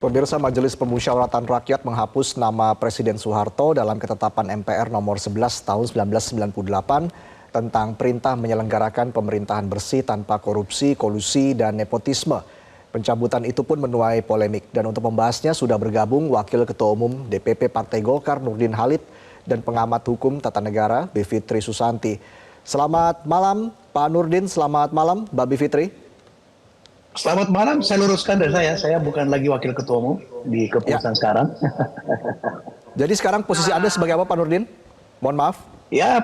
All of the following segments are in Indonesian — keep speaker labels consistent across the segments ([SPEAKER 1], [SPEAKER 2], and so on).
[SPEAKER 1] Pemirsa Majelis Pemusyawaratan Rakyat menghapus nama Presiden Soeharto dalam ketetapan MPR nomor 11 tahun 1998 tentang perintah menyelenggarakan pemerintahan bersih tanpa korupsi, kolusi, dan nepotisme. Pencabutan itu pun menuai polemik dan untuk membahasnya sudah bergabung Wakil Ketua Umum DPP Partai Golkar Nurdin Halid dan pengamat hukum tata negara Bivitri Susanti. Selamat malam Pak Nurdin, selamat malam Mbak Bivitri.
[SPEAKER 2] Selamat malam, saya luruskan dari saya bukan lagi wakil ketua umum di kepengurusan sekarang.
[SPEAKER 1] Jadi sekarang posisi Anda sebagai apa Pak Nurdin? Mohon maaf.
[SPEAKER 2] Ya,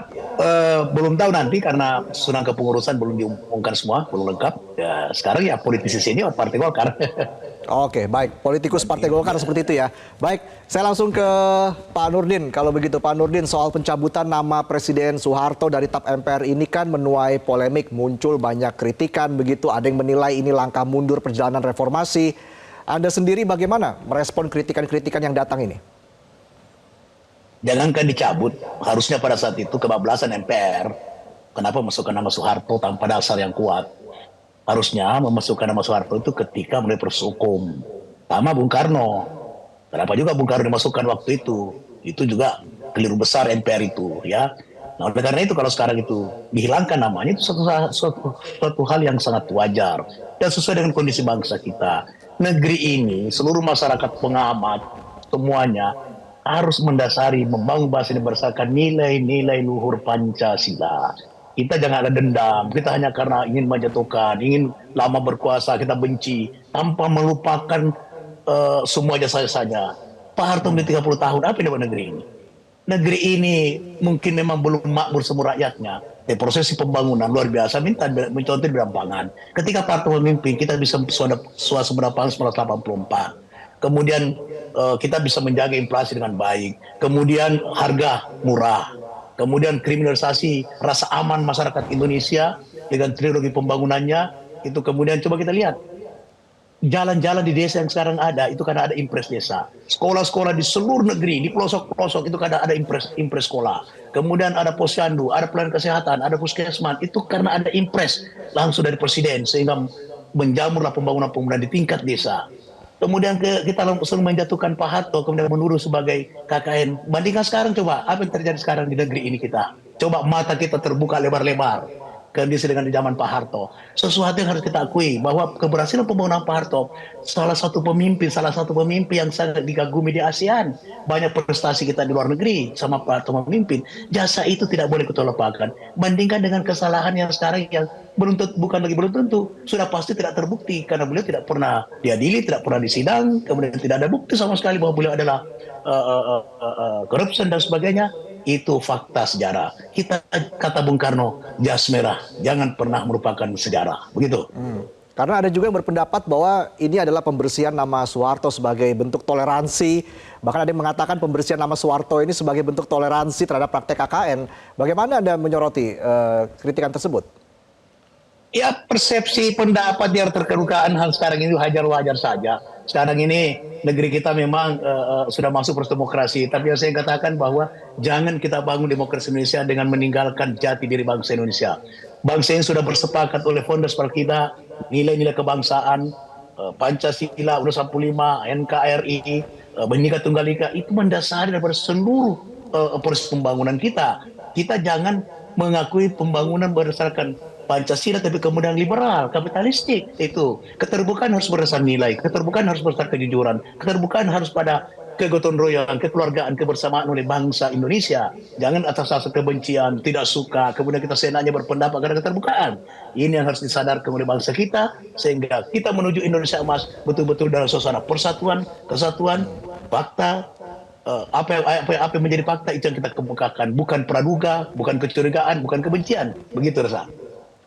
[SPEAKER 2] belum tahu nanti karena sunang kepengurusan belum diumumkan semua, belum lengkap. Ya, sekarang ya politisi senior Partai Golkar.
[SPEAKER 1] Oke, baik. Politikus Partai Golkar seperti itu ya. Baik, saya langsung ke Pak Nurdin. Kalau begitu Pak Nurdin, soal pencabutan nama Presiden Soeharto dari TAP MPR ini kan menuai polemik, muncul banyak kritikan begitu. Ada yang menilai ini langkah mundur perjalanan reformasi. Anda sendiri bagaimana merespon kritikan-kritikan yang datang ini?
[SPEAKER 2] Jangankan dicabut, harusnya pada saat itu kebablasan MPR. Kenapa masukkan nama Soeharto tanpa dasar yang kuat? Harusnya memasukkan nama Soeharto itu ketika mulai proses hukum. Sama Bung Karno. Kenapa juga Bung Karno dimasukkan waktu itu? Itu juga keliru besar MPR itu, ya. Nah, oleh karena itu kalau sekarang itu dihilangkan namanya itu suatu hal yang sangat wajar dan sesuai dengan kondisi bangsa kita. Negeri ini, seluruh masyarakat pengamat, semuanya harus mendasari membangun bangsa ini berdasarkan nilai-nilai luhur Pancasila. Kita jangan ada dendam, kita hanya karena ingin menjatuhkan, ingin lama berkuasa, kita benci, tanpa melupakan semua jasa-jasanya. Pak Harto menjadi 30 tahun, apa yang dibuat negeri ini? Negeri ini mungkin memang belum makmur semua rakyatnya. Di prosesi pembangunan luar biasa, mencontoh di bidang pangan. Ketika Pak Harto memimpin, kita bisa suasembada pangan 1984. Kemudian kita bisa menjaga inflasi dengan baik. Kemudian harga murah. Kemudian kriminalisasi rasa aman masyarakat Indonesia dengan trilogi pembangunannya. Itu kemudian coba kita lihat. Jalan-jalan di desa yang sekarang ada, itu karena ada impres desa. Sekolah-sekolah di seluruh negeri, di pelosok-pelosok, itu karena ada impres sekolah. Kemudian ada posyandu, ada pelayanan kesehatan, ada puskesmas. Itu karena ada impres langsung dari presiden, sehingga menjamurlah pembangunan-pembangunan di tingkat desa. Kemudian kita langsung menjatuhkan Pak Harto, kemudian menuduh sebagai KKN. Bandingkan sekarang coba, apa yang terjadi sekarang di negeri ini kita. Coba mata kita terbuka lebar-lebar. Kondisi dengan di zaman Pak Harto. Sesuatu yang harus kita akui, bahwa keberhasilan pembangunan Pak Harto, salah satu pemimpin yang sangat dikagumi di ASEAN. Banyak prestasi kita di luar negeri, sama Pak Harto memimpin. Jasa itu tidak boleh kita lupakan. Bandingkan dengan kesalahan yang sekarang yang belum tentu, sudah pasti tidak terbukti karena beliau tidak pernah diadili, tidak pernah disidang, kemudian tidak ada bukti sama sekali bahwa beliau adalah korupsi dan sebagainya. Itu fakta sejarah. Kita kata Bung Karno, jas merah, jangan pernah melupakan sejarah. Begitu.
[SPEAKER 1] Karena ada juga yang berpendapat bahwa ini adalah pembersihan nama Soeharto sebagai bentuk toleransi. Bahkan ada yang mengatakan pembersihan nama Soeharto ini sebagai bentuk toleransi terhadap praktek KKN. Bagaimana Anda menyoroti kritikan tersebut?
[SPEAKER 2] Ya, persepsi pendapat yang terkerukaan hal sekarang ini wajar-wajar saja. Sekarang ini negeri kita memang sudah masuk proses demokrasi. Tapi yang saya katakan bahwa jangan kita bangun demokrasi Indonesia dengan meninggalkan jati diri bangsa Indonesia. Bangsa ini sudah bersepakat oleh Founders kita, nilai-nilai kebangsaan, Pancasila, Undang-Undang 45, NKRI, Bhinneka Tunggal Ika, itu mendasari daripada seluruh proses pembangunan kita. Kita jangan mengakui pembangunan berdasarkan Pancasila tapi kemudian liberal, kapitalistik. Itu keterbukaan harus berdasarkan nilai, keterbukaan harus berdasarkan kejujuran, keterbukaan harus pada kegotong royongan, kekeluargaan, kebersamaan oleh bangsa Indonesia. Jangan atas dasar kebencian, tidak suka, kemudian kita seenaknya berpendapat karena keterbukaan. Ini yang harus disadarkan oleh bangsa kita sehingga kita menuju Indonesia emas betul-betul dalam suasana persatuan, kesatuan, fakta. Apa yang menjadi fakta itu yang kita kemukakan, bukan praduga, bukan kecurigaan, bukan kebencian. Begitu Reza.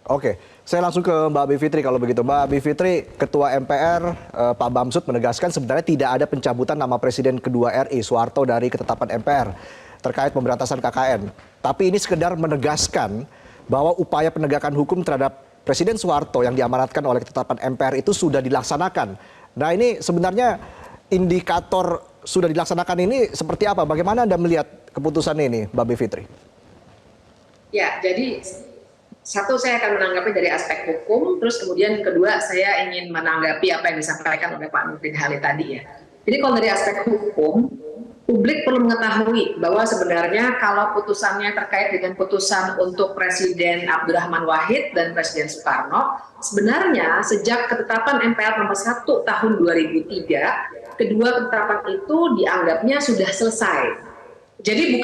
[SPEAKER 1] Oke, saya langsung ke Mbak Bivitri kalau begitu. Mbak Bivitri, Ketua MPR Pak Bamsud menegaskan sebenarnya tidak ada pencabutan nama Presiden kedua RI Soeharto dari ketetapan MPR terkait pemberantasan KKN. Tapi ini sekedar menegaskan bahwa upaya penegakan hukum terhadap Presiden Soeharto yang diamanatkan oleh ketetapan MPR itu sudah dilaksanakan. Nah ini sebenarnya indikator sudah dilaksanakan ini seperti apa? Bagaimana Anda melihat keputusan ini, Mbak Bivitri?
[SPEAKER 3] Ya, jadi satu saya akan menanggapi dari aspek hukum, terus kemudian kedua saya ingin menanggapi apa yang disampaikan oleh Pak Nurdin Halid tadi ya. Jadi kalau dari aspek hukum, publik perlu mengetahui bahwa sebenarnya kalau putusannya terkait dengan putusan untuk Presiden Abdurrahman Wahid dan Presiden Soekarno, sebenarnya sejak ketetapan MPR nomor 1 tahun 2003, kedua ketetapan itu dianggapnya sudah selesai. Jadi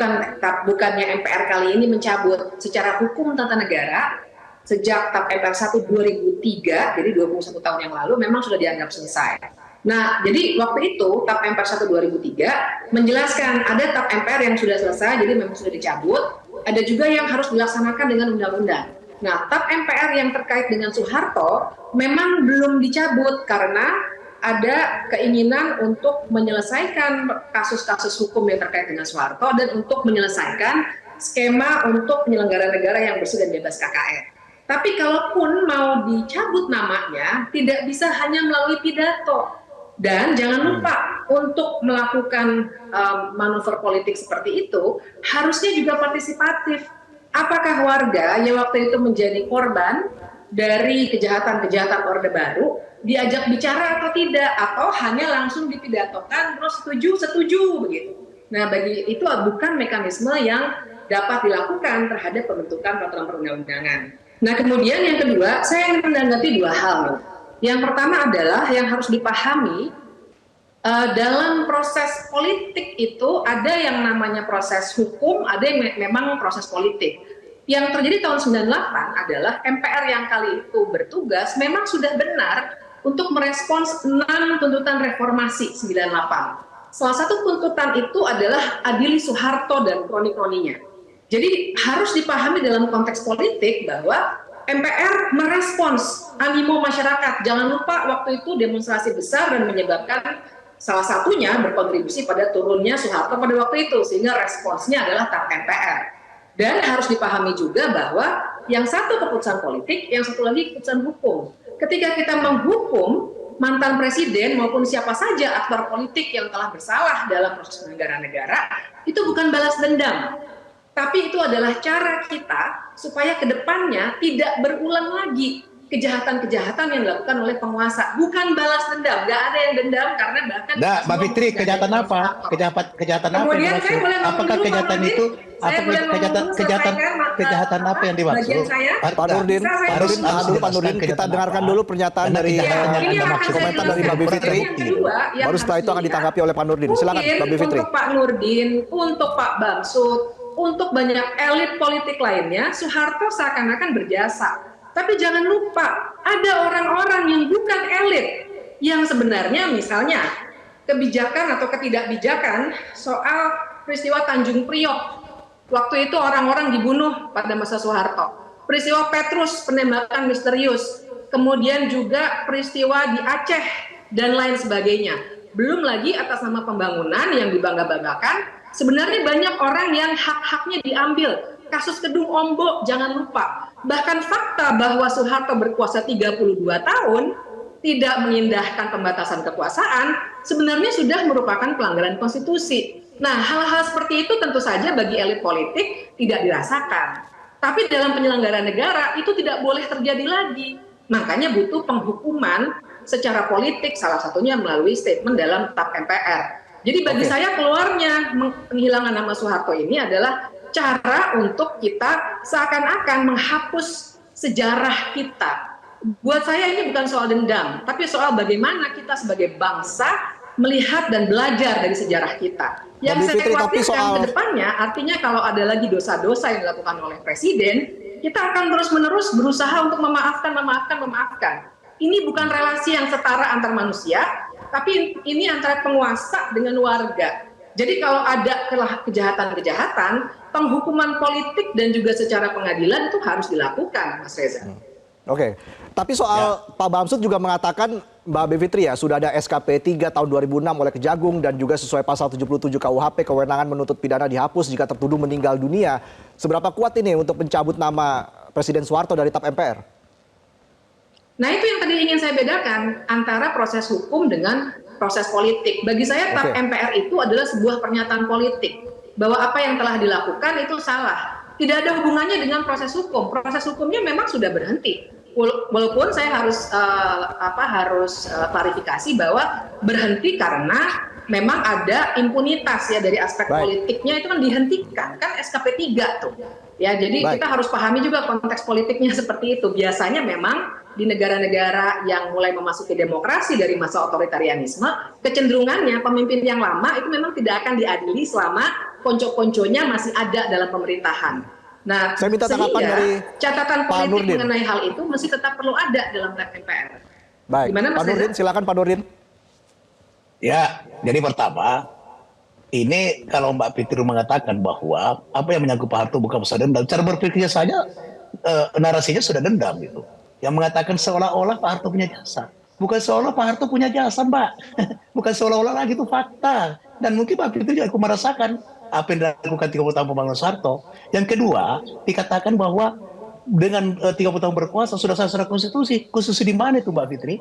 [SPEAKER 3] bukannya MPR kali ini mencabut secara hukum tata negara, sejak TAP MPR 1 2003, jadi 21 tahun yang lalu memang sudah dianggap selesai. Nah, jadi waktu itu TAP MPR 1 2003 menjelaskan ada TAP MPR yang sudah selesai, jadi memang sudah dicabut, ada juga yang harus dilaksanakan dengan undang-undang. Nah, TAP MPR yang terkait dengan Soeharto memang belum dicabut karena ada keinginan untuk menyelesaikan kasus-kasus hukum yang terkait dengan Soeharto dan untuk menyelesaikan skema untuk penyelenggara negara yang bersih dan bebas KKN. Tapi kalaupun mau dicabut namanya, tidak bisa hanya melalui pidato. Dan jangan lupa untuk melakukan manuver politik seperti itu, harusnya juga partisipatif. Apakah warga yang waktu itu menjadi korban dari kejahatan-kejahatan Orde Baru diajak bicara atau tidak, atau hanya langsung dipidatokan terus setuju begitu. Nah, bagi itu bukan mekanisme yang dapat dilakukan terhadap pembentukan peraturan perundang-undangan. Nah, kemudian yang kedua, saya ingin menanggapi dua hal. Yang pertama adalah yang harus dipahami dalam proses politik itu ada yang namanya proses hukum, ada yang memang proses politik. Yang terjadi tahun 98 adalah MPR yang kali itu bertugas memang sudah benar untuk merespons 6 tuntutan reformasi 98. Salah satu tuntutan itu adalah adili Soeharto dan kroni-kroninya. Jadi harus dipahami dalam konteks politik bahwa MPR merespons animo masyarakat. Jangan lupa waktu itu demonstrasi besar dan menyebabkan salah satunya berkontribusi pada turunnya Soeharto pada waktu itu, sehingga responsnya adalah TAP MPR. Dan harus dipahami juga bahwa yang satu keputusan politik, yang satu lagi keputusan hukum. Ketika kita menghukum mantan presiden maupun siapa saja aktor politik yang telah bersalah dalam proses penyelenggaraan negara, itu bukan balas dendam. Tapi itu adalah cara kita supaya kedepannya tidak berulang lagi kejahatan-kejahatan yang dilakukan oleh penguasa. Bukan balas dendam, nggak ada yang dendam karena bahkan...
[SPEAKER 2] Nah, Mbak Fitri, kejahatan apa? Kejahatan apa yang dimaksud? Apakah kejahatan itu? Kejahatan apa yang dimaksud?
[SPEAKER 1] Pak Nurdin, Pak Nurdin, kita dengarkan dulu pernyataan dari komentar dari Mbak Bivitri. Baru setelah itu akan ditanggapi oleh Pak Nurdin. Silakan Mbak Bivitri.
[SPEAKER 3] Untuk Pak Nurdin, untuk Pak Bamsud, untuk banyak elit politik lainnya, Soeharto seakan-akan berjasa. Tapi jangan lupa, ada orang-orang yang bukan elit, yang sebenarnya misalnya kebijakan atau ketidakbijakan soal peristiwa Tanjung Priok. Waktu itu orang-orang dibunuh pada masa Soeharto. Peristiwa Petrus, penembakan misterius. Kemudian juga peristiwa di Aceh dan lain sebagainya. Belum lagi atas nama pembangunan yang dibangga-banggakan, sebenarnya banyak orang yang hak-haknya diambil. Kasus Kedung Ombok, jangan lupa. Bahkan fakta bahwa Soeharto berkuasa 32 tahun, tidak mengindahkan pembatasan kekuasaan, sebenarnya sudah merupakan pelanggaran konstitusi. Nah, hal-hal seperti itu tentu saja bagi elit politik tidak dirasakan. Tapi dalam penyelenggaraan negara itu tidak boleh terjadi lagi. Makanya butuh penghukuman secara politik, salah satunya melalui statement dalam TAP MPR. Jadi bagi saya keluarnya penghilangan nama Soeharto ini adalah cara untuk kita seakan-akan menghapus sejarah kita. Buat saya ini bukan soal dendam, tapi soal bagaimana kita sebagai bangsa melihat dan belajar dari sejarah kita. Yang saya khawatirkan ke depannya, artinya kalau ada lagi dosa-dosa yang dilakukan oleh Presiden, kita akan terus-menerus berusaha untuk memaafkan. Ini bukan relasi yang setara antar manusia, tapi ini antara penguasa dengan warga. Jadi kalau ada kejahatan-kejahatan, penghukuman politik dan juga secara pengadilan itu harus dilakukan, Mas Reza.
[SPEAKER 1] Oke, tapi soal Pak Bamsud juga mengatakan, Mbak Bivitri ya, sudah ada SKP 3 tahun 2006 oleh Kejagung dan juga sesuai pasal 77 KUHP, kewenangan menuntut pidana dihapus jika tertuduh meninggal dunia. Seberapa kuat ini untuk mencabut nama Presiden Soeharto dari TAP MPR?
[SPEAKER 3] Nah, itu yang tadi ingin saya bedakan antara proses hukum dengan proses politik. Bagi saya TAP MPR itu adalah sebuah pernyataan politik bahwa apa yang telah dilakukan itu salah. Tidak ada hubungannya dengan proses hukum. Proses hukumnya memang sudah berhenti. walaupun saya harus klarifikasi bahwa berhenti karena memang ada impunitas ya dari aspek politiknya, itu kan dihentikan kan SKP 3 tuh. Ya, jadi kita harus pahami juga konteks politiknya seperti itu. Biasanya memang di negara-negara yang mulai memasuki demokrasi dari masa otoritarianisme, kecenderungannya pemimpin yang lama itu memang tidak akan diadili selama konco-konconya masih ada dalam pemerintahan. Nah,
[SPEAKER 1] saya minta tanggapan dari
[SPEAKER 3] catatan
[SPEAKER 1] Pak
[SPEAKER 3] politik
[SPEAKER 1] Nurdin
[SPEAKER 3] mengenai hal itu masih tetap perlu ada dalam MPR.
[SPEAKER 1] Baik,
[SPEAKER 3] Gimana, Mas
[SPEAKER 1] Pak Nurdin,
[SPEAKER 3] Reza?
[SPEAKER 1] silakan Pak Nurdin.
[SPEAKER 2] Ya, jadi pertama, ini kalau Mbak Fitri mengatakan bahwa apa yang menyangkut Pak Harto bukan masalah dendam, cara berpikirnya saja narasinya sudah dendam gitu. Yang mengatakan seolah-olah Pak Harto punya jasa. Bukan seolah Pak Harto punya jasa, Mbak. Bukan seolah-olah lagi, itu fakta. Dan mungkin Mbak Fitri juga merasakan apa yang dilakukan 30 tahun pembangunan Soeharto. Yang kedua, dikatakan bahwa dengan 30 tahun berkuasa sudah sesuai konstitusi. Konstitusi di mana itu Mbak Fitri?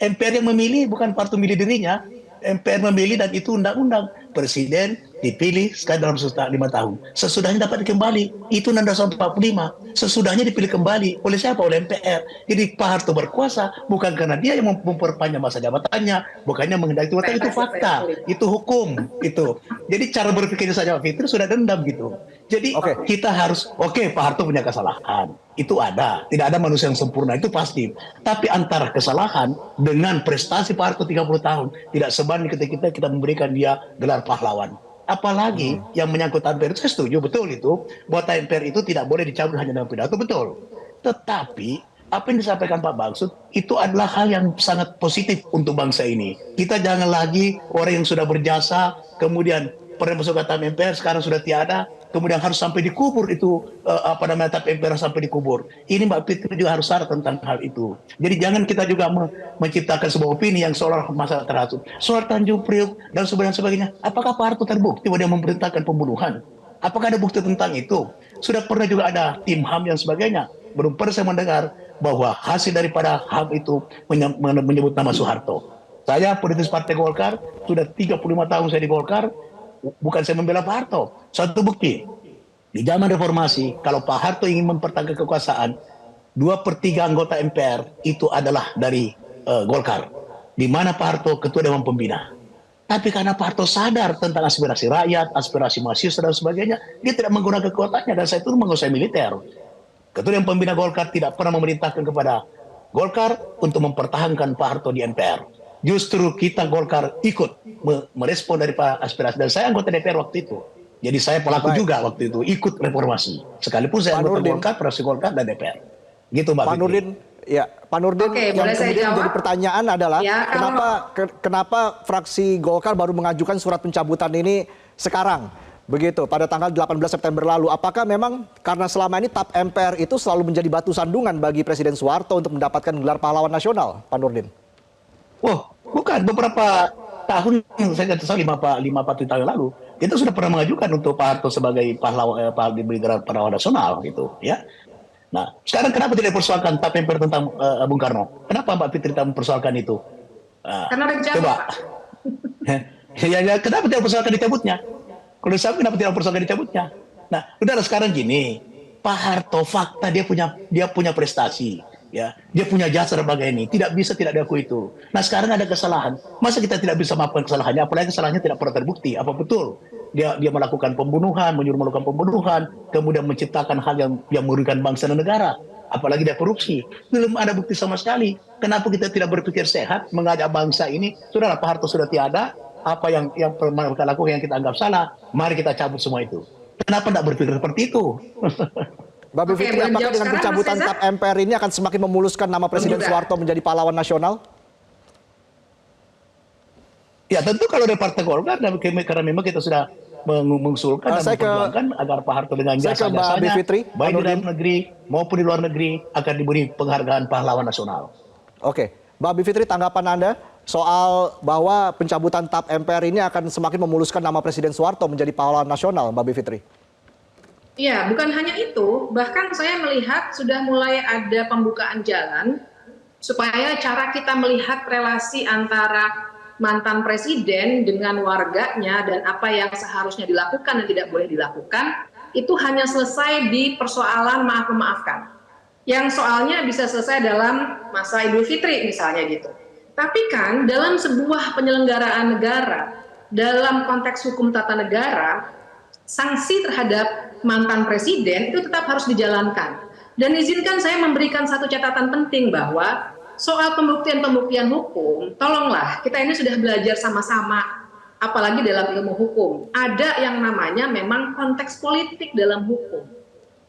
[SPEAKER 2] MPR yang memilih, bukan Pak Harto milih dirinya. MPR memilih dan itu undang-undang. Presiden dipilih sekali dalam 5 tahun. Sesudahnya dapat kembali. Itu Undang-Undang 45. Sesudahnya dipilih kembali. Oleh siapa? Oleh MPR. Jadi Pak Harto berkuasa bukan karena dia yang memperpanjang masa jabatannya, bukannya mengendaki jabatan. Itu fakta, itu hukum, itu. Jadi cara berpikirnya saja Pak Fitri sudah dendam gitu. Jadi kita harus, Pak Harto punya kesalahan. Itu ada. Tidak ada manusia yang sempurna, itu pasti. Tapi antara kesalahan dengan prestasi Pak Harto 30 tahun tidak sebanding ketika kita memberikan dia gelar pahlawan. Apalagi yang menyangkut MPR, saya setuju betul itu, bahwa MPR itu tidak boleh dicabut hanya dalam pidato, betul. Tetapi apa yang disampaikan Pak Bamsud itu adalah hal yang sangat positif untuk bangsa ini. Kita jangan lagi orang yang sudah berjasa, kemudian pernah masuk ke MPR, sekarang sudah tiada, kemudian harus sampai dikubur itu tap MPR sampai dikubur. Ini Mbak Fitri juga harus sadar tentang hal itu. Jadi jangan kita juga menciptakan sebuah opini yang seolah masalah terhasut. Soal Tanjung Priok dan sebagainya. Apakah Pak Harto terbukti bahwa dia memerintahkan pembunuhan? Apakah ada bukti tentang itu? Sudah pernah juga ada tim HAM dan sebagainya. Belum pernah saya mendengar bahwa hasil daripada HAM itu menyebut nama Soeharto. Saya politisi Partai Golkar, sudah 35 tahun saya di Golkar, bukan saya membela Pak Harto. Satu bukti, di zaman reformasi, kalau Pak Harto ingin mempertahankan kekuasaan, 2/3 anggota MPR itu adalah dari Golkar. Di mana Pak Harto ketua Dewan Pembina. Tapi karena Pak Harto sadar tentang aspirasi rakyat, aspirasi mahasiswa dan sebagainya, dia tidak menggunakan kekuatannya, dan saya itu menguasai militer. Ketua Dewan Pembina Golkar tidak pernah memerintahkan kepada Golkar untuk mempertahankan Pak Harto di MPR. Justru kita Golkar ikut merespon dari aspirasi, dan saya anggota DPR waktu itu. Jadi saya pelaku juga waktu itu, ikut reformasi. Sekalipun saya anggota Golkar, fraksi Golkar dan DPR. Gitu Mbak
[SPEAKER 1] Pak
[SPEAKER 2] Fitri.
[SPEAKER 1] Nurdin, ya Pak Nurdin, yang kemudian menjadi pertanyaan adalah kenapa fraksi Golkar baru mengajukan surat pencabutan ini sekarang? Begitu, pada tanggal 18 September lalu. Apakah memang karena selama ini TAP MPR itu selalu menjadi batu sandungan bagi Presiden Soeharto untuk mendapatkan gelar pahlawan nasional, Pak Nurdin?
[SPEAKER 2] Bukan. Beberapa tahun, saya kata 5-4 tahun lalu, kita sudah pernah mengajukan untuk Pak Harto sebagai pahlawan, diberi gelar pahlawan nasional, gitu, ya. Nah, sekarang kenapa tidak dipersoalkan TAP MPR tentang Bung Karno? Kenapa Mbak Fitri tak mempersoalkan itu?
[SPEAKER 3] Karena udah dicabut,
[SPEAKER 2] coba.
[SPEAKER 3] Pak.
[SPEAKER 2] Kenapa tidak mempersoalkan dicabutnya? Kalau saya kenapa tidak mempersoalkan dicabutnya? Nah, udah sekarang gini, Pak Harto fakta dia punya prestasi. Ya, dia punya jasa dan sebagainya, tidak bisa tidak diakui itu. Nah sekarang ada kesalahan, masa kita tidak bisa maafkan kesalahannya, apalagi kesalahannya tidak pernah terbukti. Apa betul dia melakukan pembunuhan, menyuruh melakukan pembunuhan, kemudian menciptakan hal yang merugikan bangsa dan negara, apalagi dia korupsi, belum ada bukti sama sekali. Kenapa kita tidak berpikir sehat, mengajak bangsa ini, sudahlah Pak Harto sudah tiada, apa yang pernah kita lakukan yang kita anggap salah, mari kita cabut semua itu. Kenapa tidak berpikir seperti itu?
[SPEAKER 1] Mbak Bivitri, apakah dengan pencabutan TAP MPR ini akan semakin memuluskan nama Presiden Soeharto menjadi pahlawan nasional?
[SPEAKER 2] Ya tentu kalau dari Partai Golkar, karena memang kita sudah mengusulkan dan memperjuangkan agar Pak Harto dengan jasa-jasanya, baik di dalam negeri maupun di luar negeri, akan diberi penghargaan pahlawan nasional.
[SPEAKER 1] Oke, Mbak Bivitri, tanggapan Anda soal bahwa pencabutan TAP MPR ini akan semakin memuluskan nama Presiden Soeharto menjadi pahlawan nasional, Mbak Bivitri?
[SPEAKER 3] Iya, bukan hanya itu, bahkan saya melihat sudah mulai ada pembukaan jalan supaya cara kita melihat relasi antara mantan presiden dengan warganya dan apa yang seharusnya dilakukan dan tidak boleh dilakukan, itu hanya selesai di persoalan maaf-memaafkan. yang soalnya bisa selesai dalam masa Idul Fitri misalnya gitu. Tapi kan dalam sebuah penyelenggaraan negara, dalam konteks hukum tata negara, sanksi terhadap mantan presiden itu tetap harus dijalankan. Dan izinkan saya memberikan satu catatan penting bahwa soal pembuktian-pembuktian hukum, tolonglah, kita ini sudah belajar sama-sama, apalagi dalam ilmu hukum. Ada yang namanya memang konteks politik dalam hukum.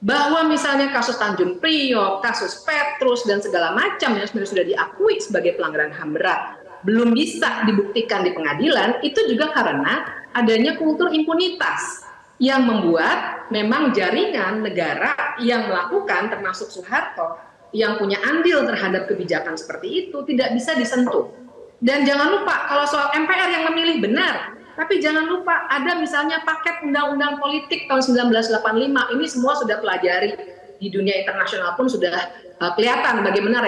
[SPEAKER 3] Bahwa misalnya kasus Tanjung Priok, kasus Petrus, dan segala macam yang sebenarnya sudah diakui sebagai pelanggaran HAM berat, belum bisa dibuktikan di pengadilan, itu juga karena adanya kultur impunitas yang membuat memang jaringan negara yang melakukan, termasuk Soeharto, yang punya andil terhadap kebijakan seperti itu tidak bisa disentuh. Dan jangan lupa kalau soal MPR yang memilih benar, tapi jangan lupa ada misalnya paket undang-undang politik tahun 1985, ini semua sudah pelajari di dunia internasional pun sudah kelihatan bagaimana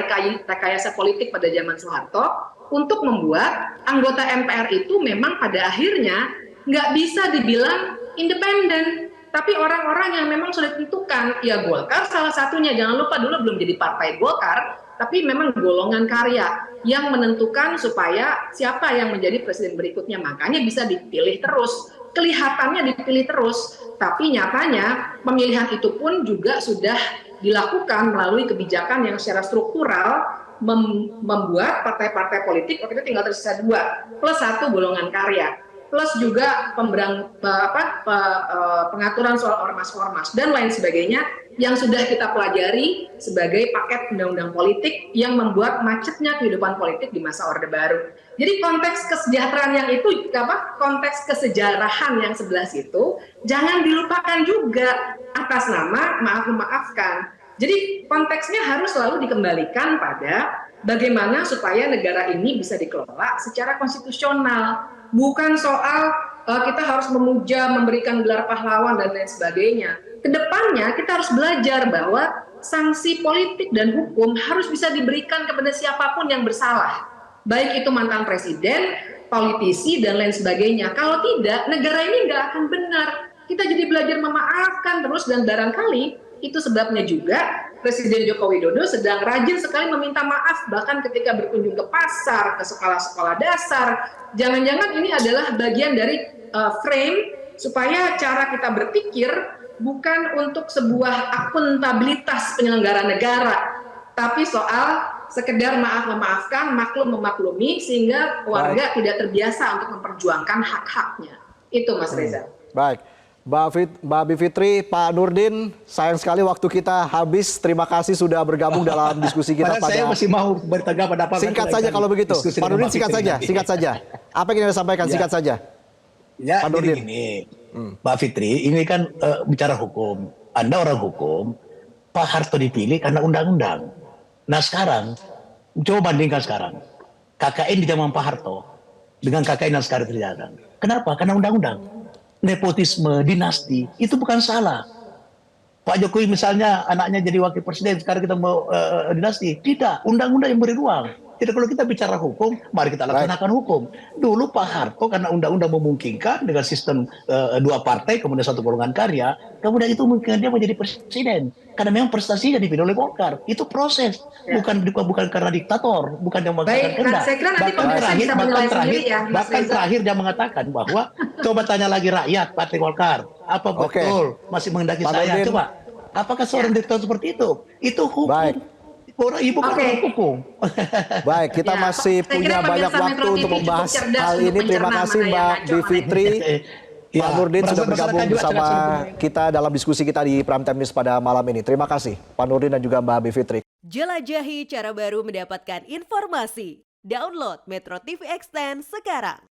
[SPEAKER 3] rekayasa politik pada zaman Soeharto untuk membuat anggota MPR itu memang pada akhirnya nggak bisa dibilang independen, tapi orang-orang yang memang sudah ditentukan, ya Golkar salah satunya, jangan lupa dulu belum jadi partai Golkar, tapi memang golongan karya yang menentukan supaya siapa yang menjadi presiden berikutnya, makanya bisa dipilih terus, kelihatannya dipilih terus, tapi nyatanya pemilihan itu pun juga sudah dilakukan melalui kebijakan yang secara struktural membuat partai-partai politik waktu itu tinggal tersisa 2 plus 1 golongan karya, plus juga pengaturan soal ormas-ormas dan lain sebagainya yang sudah kita pelajari sebagai paket undang-undang politik yang membuat macetnya kehidupan politik di masa Orde Baru. Jadi konteks kesejahteraan yang itu, konteks kesejarahan yang 11 itu jangan dilupakan juga atas nama maaf memaafkan. Jadi konteksnya harus selalu dikembalikan pada bagaimana supaya negara ini bisa dikelola secara konstitusional. Bukan soal kita harus memuja, memberikan gelar pahlawan, dan lain sebagainya. Kedepannya kita harus belajar bahwa sanksi politik dan hukum harus bisa diberikan kepada siapapun yang bersalah. Baik itu mantan presiden, politisi, dan lain sebagainya. Kalau tidak, negara ini nggak akan benar. Kita jadi belajar memaafkan terus, dan barangkali itu sebabnya juga Presiden Joko Widodo sedang rajin sekali meminta maaf, bahkan ketika berkunjung ke pasar, ke sekolah-sekolah dasar. Jangan-jangan ini adalah bagian dari frame supaya cara kita berpikir bukan untuk sebuah akuntabilitas penyelenggara negara, tapi soal sekedar maaf memaafkan, maklum memaklumi, sehingga warga tidak terbiasa untuk memperjuangkan hak-haknya. Itu Mas Reza.
[SPEAKER 1] Baik. Mbak Bivitri, Pak Nurdin, sayang sekali waktu kita habis. Terima kasih sudah bergabung dalam diskusi kita.
[SPEAKER 2] Saya masih mau bertanggapan apa.
[SPEAKER 1] Singkat saja kalau begitu. Pak Nurdin, singkat saja. Apa yang Anda sampaikan, singkat saja.
[SPEAKER 2] Ya,
[SPEAKER 1] Pak
[SPEAKER 2] jadi
[SPEAKER 1] Nurdin.
[SPEAKER 2] gini, Mbak Fitri, ini kan bicara hukum. Anda orang hukum, Pak Harto dipilih karena undang-undang. Nah sekarang, coba bandingkan sekarang. KKN di zaman Pak Harto dengan KKN yang sekarang terjadi. Kenapa? Karena undang-undang. Nepotisme, dinasti, itu bukan salah. Pak Jokowi misalnya anaknya jadi wakil presiden, sekarang kita mau dinasti. Tidak, undang-undang yang beri ruang. Jadi kalau kita bicara hukum, mari kita laksanakan hukum. Dulu Pak Harto karena undang-undang memungkinkan dengan sistem 2 partai, kemudian 1 golongan karya, kemudian itu mungkin dia menjadi presiden. Karena memang prestasinya dipilih oleh Golkar. Itu proses, bukan karena diktator, bukan yang mengatakan kehendak.
[SPEAKER 3] Saya kira nanti pemirsa bisa menilai sendiri ya, Mas
[SPEAKER 2] Bahkan
[SPEAKER 3] Reza.
[SPEAKER 2] terakhir dia mengatakan bahwa coba tanya lagi rakyat Partai Golkar, apa betul masih menghendaki
[SPEAKER 1] Pak
[SPEAKER 2] saya?
[SPEAKER 1] Nurdin.
[SPEAKER 2] Coba, apakah seorang diktator seperti itu? Itu hukum.
[SPEAKER 1] Baik.
[SPEAKER 2] Orang ibu kan orang hukum.
[SPEAKER 1] Baik, kita
[SPEAKER 3] Ya,
[SPEAKER 1] masih
[SPEAKER 3] saya
[SPEAKER 1] punya
[SPEAKER 3] kira
[SPEAKER 1] banyak
[SPEAKER 3] pemirsa
[SPEAKER 1] waktu
[SPEAKER 3] Metro
[SPEAKER 1] untuk
[SPEAKER 3] TV
[SPEAKER 1] membahas
[SPEAKER 3] cukup cerdas
[SPEAKER 1] hal
[SPEAKER 3] untuk
[SPEAKER 1] ini. Terima
[SPEAKER 3] mencerna
[SPEAKER 1] kasih
[SPEAKER 3] mana yang
[SPEAKER 1] Mbak
[SPEAKER 3] ngaco, mana yang
[SPEAKER 1] Bivitri. Pak Nurdin sudah bergabung bersama kita dalam diskusi kita di Prime Time News pada malam ini. Terima kasih Pak Nurdin dan juga Mbak Bivitri.
[SPEAKER 4] Jelajahi cara baru mendapatkan informasi. Download Metro TV Extend sekarang.